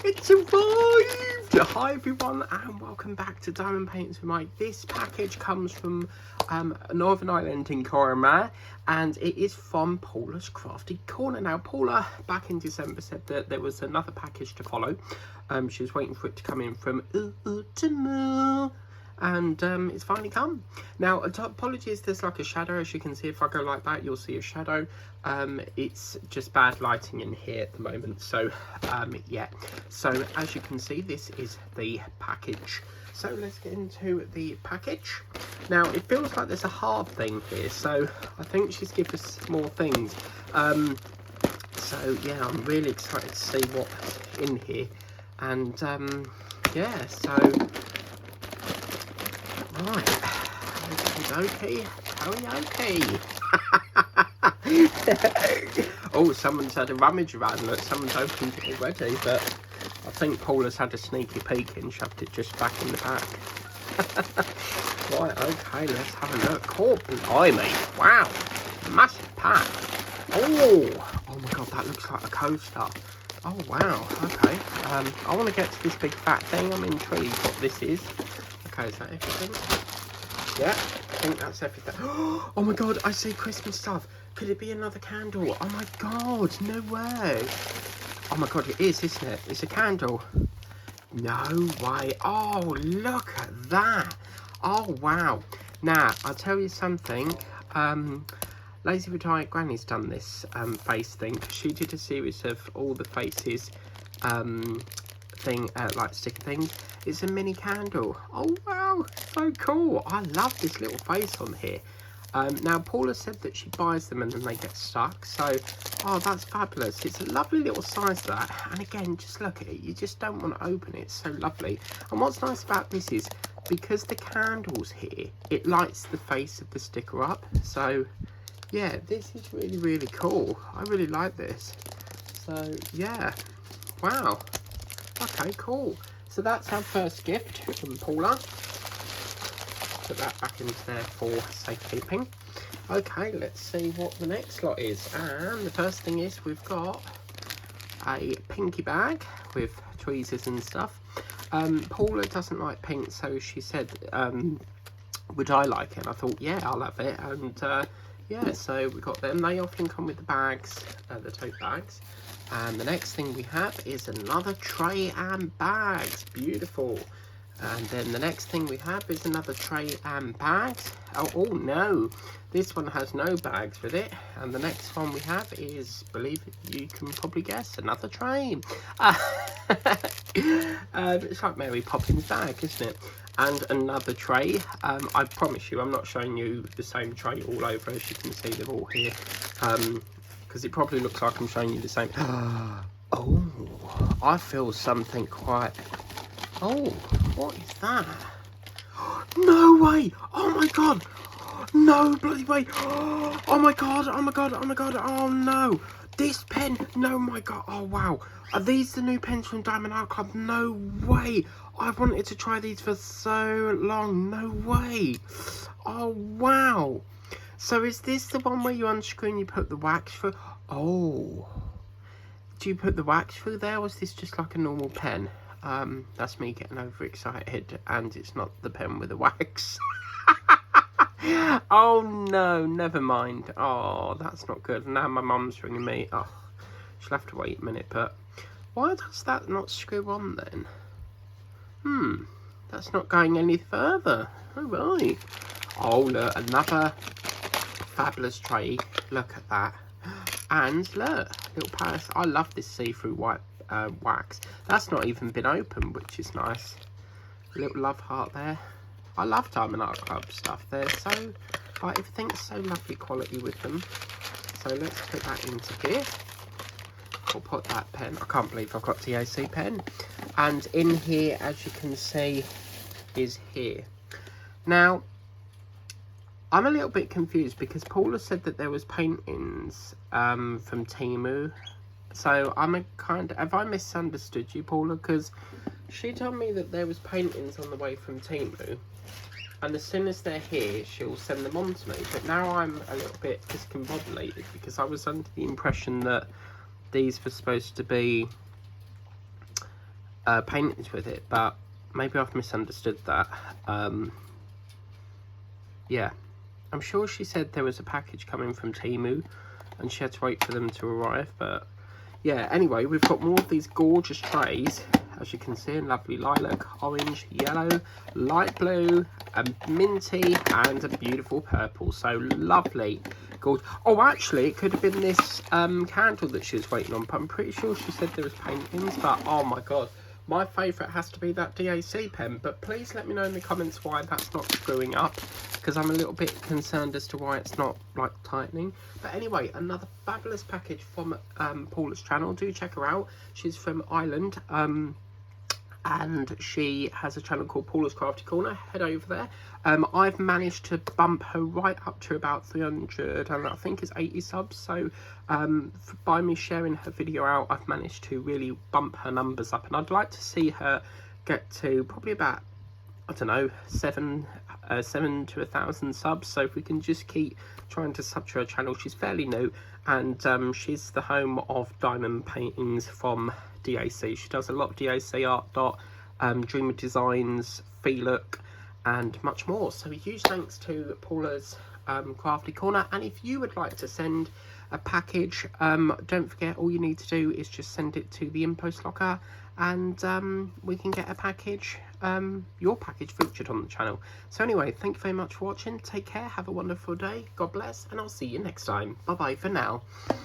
It's arrived! Hi everyone and welcome back to Diamond Paints with Mike. This package comes from Northern Ireland in Coromar and it is from Paula's Crafty Corner. Now Paula back in December said that there was another package to follow. She was waiting for it to come in from Ultimo. And it's finally come. Now apologies, there's like a shadow. As you can see, if I go like that you'll see a shadow. It's just bad lighting in here at the moment, so yeah. So as you can see, this is the package. So let's get into the package. Now it feels like there's a hard thing here, so I think she's given us more things. So yeah, I'm really excited to see what's in here. And yeah, so right, okay, oh, someone's had a rummage around. Look, someone's opened it already, but I think Paula's had a sneaky peek and shoved it just back in the back. Right, okay, let's have a look. Oh, blimey, wow, massive pack. Oh my god, that looks like a coaster. Oh wow, okay. I want to get to this big fat thing. I'm intrigued what this is. Okay, is that everything? Yeah, I think that's everything. Oh my god, I see Christmas stuff. Could it be another candle? Oh my god, no way. Oh my god, it is, isn't it? It's a candle. No way. Oh, look at that. Oh wow. Now, I'll tell you something. Lazy Retired Granny's done this face thing. She did a series of all the faces like sticker things. It's a mini candle. Oh wow, so cool. I love this little face on here. Now Paula said that she buys them and then they get stuck, so oh, that's fabulous. It's a lovely little size, that, and again, just look at it, you just don't want to open it. It's so lovely. And what's nice about this is because the candle's here, it lights the face of the sticker up. So yeah, this is really, really cool. I really like this. So yeah, wow. Okay, cool. So that's our first gift from Paula. Put that back into there for safekeeping. Okay, let's see what the next lot is. And the first thing is we've got a pinky bag with tweezers and stuff. Paula doesn't like pink, so she said, would I like it? And I thought, yeah, I'll have it. And yeah, so we got them. They often come with the bags, the tote bags. And the next thing we have is another tray and bags. Beautiful. And then the next thing we have is another tray and bags. Oh no, this one has no bags with it. And the next one we have is, believe it, you can probably guess, another tray. It's like Mary Poppins' bag, isn't it? And another tray. I promise you, I'm not showing you the same tray all over. As you can see, they're all here. Because it probably looks like I'm showing you the same. Oh, I feel something quite... Oh, what is that? No way! Oh my god! No bloody way! Oh my god! Oh my god! Oh my god! Oh no! This pen! No, my god! Oh wow! Are these the new pens from Diamond Art Club? No way! I've wanted to try these for so long. No way! Oh wow! So is this the one where you unscrew and you put the wax through? Oh. Do you put the wax through there, or is this just like a normal pen? That's me getting overexcited, and it's not the pen with the wax. Oh no, never mind. Oh, that's not good. Now my mum's ringing me. Oh, she'll have to wait a minute, but why does that not screw on then? That's not going any further. All right. Oh look, another fabulous tray. Look at that. And look, little Paris. I love this see-through white wax. That's not even been opened, which is nice. A little love heart there. I love Diamond Art Club stuff. They're so, like, everything's so lovely quality with them. So let's put that into here. We'll put that pen. I can't believe I've got DAC pen. And in here, as you can see, is here. Now, I'm a little bit confused because Paula said that there was paintings from Temu. So I'm a kind of, have I misunderstood you, Paula? Because she told me that there was paintings on the way from Temu, and as soon as they're here, she'll send them on to me. But now I'm a little bit discombobulated because I was under the impression that these were supposed to be paintings with it, but maybe I've misunderstood that. Yeah, I'm sure she said there was a package coming from Temu and she had to wait for them to arrive, but yeah, anyway, we've got more of these gorgeous trays, as you can see, in lovely lilac, orange, yellow, light blue, a minty, and a beautiful purple. So lovely. Gorgeous. Oh, actually, it could have been this candle that she was waiting on, but I'm pretty sure she said there was paintings, but oh my god. My favourite has to be that DAC pen, but please let me know in the comments why that's not screwing up, because I'm a little bit concerned as to why it's not, like, tightening. But anyway, another fabulous package from Paula's channel. Do check her out. She's from Ireland, and she has a channel called Paula's Crafty Corner. Head over there. I've managed to bump her right up to about 300 and I think it's 80 subs, so by me sharing her video out, I've managed to really bump her numbers up, and I'd like to see her get to probably about, I don't know, 7 to 1,000 subs. So if we can just keep trying to sub to her channel. She's fairly new, and she's the home of diamond paintings from DAC. She does a lot of DAC art dot, Dreamer Designs, Feelook, and much more. So a huge thanks to Paula's Crafty Corner, and if you would like to send a package, don't forget, all you need to do is just send it to the Impost Locker, and we can get a package, your package, featured on the channel. So anyway, thank you very much for watching. Take care, have a wonderful day, God bless, and I'll see you next time. Bye bye for now.